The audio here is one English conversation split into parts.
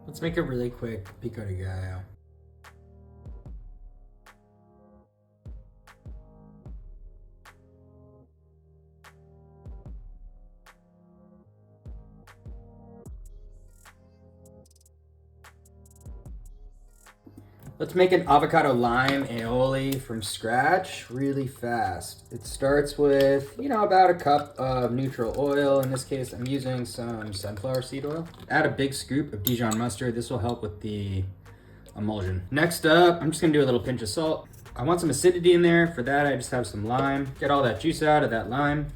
Let's make a really quick Pico de Gallo. Let's make an avocado lime aioli from scratch really fast. It starts with, about a cup of neutral oil. In this case, I'm using some sunflower seed oil. Add a big scoop of Dijon mustard. This will help with the emulsion. Next up, I'm just gonna do a little pinch of salt. I want some acidity in there. For that, I just have some lime. Get all that juice out of that lime.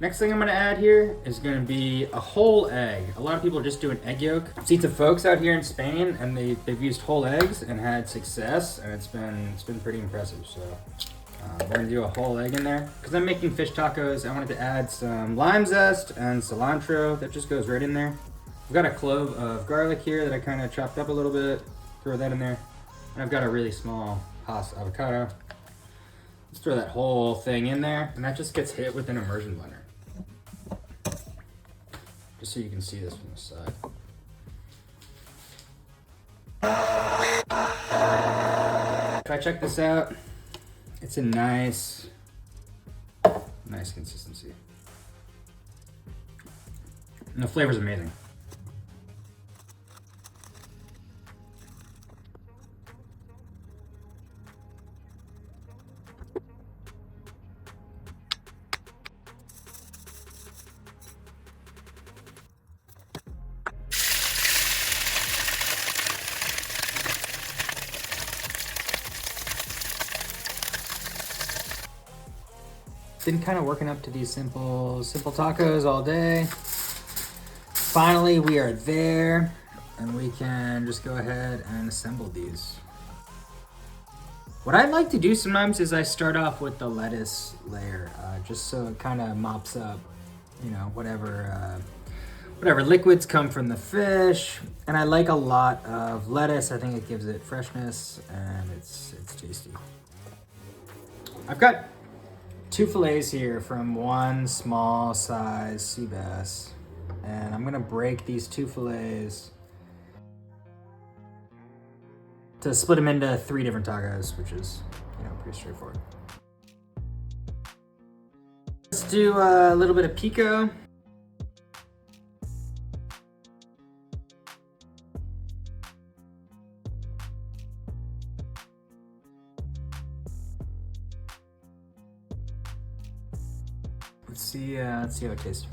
Next thing I'm gonna add here is gonna be a whole egg. A lot of people just do an egg yolk. I've seen some folks out here in Spain and they've used whole eggs and had success, and it's been pretty impressive. So we're gonna do a whole egg in there. Because I'm making fish tacos, I wanted to add some lime zest and cilantro. That just goes right in there. I've got a clove of garlic here that I kind of chopped up a little bit. Throw that in there. And I've got a really small Haas avocado. Let's throw that whole thing in there, and that just gets hit with an immersion blender. Just so you can see this from the side. Try check this out. It's a nice consistency. And the flavor's amazing. Been kind of working up to these simple tacos all day. Finally, we are there, and we can just go ahead and assemble these. What I like to do sometimes is I start off with the lettuce layer, just so it kind of mops up, whatever liquids come from the fish. And I like a lot of lettuce. I think it gives it freshness, and it's tasty. I've got 2 fillets here from one small size sea bass, and I'm gonna break these 2 fillets to split them into 3 different tacos, which is pretty straightforward. Let's do a little bit of pico. Let's see how it tastes.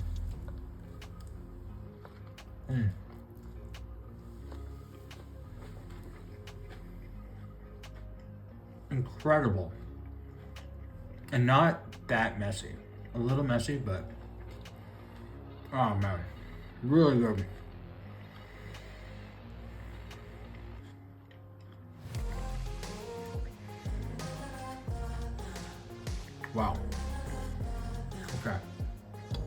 Incredible. And not that messy. A little messy, but oh man, really good. Wow. Okay.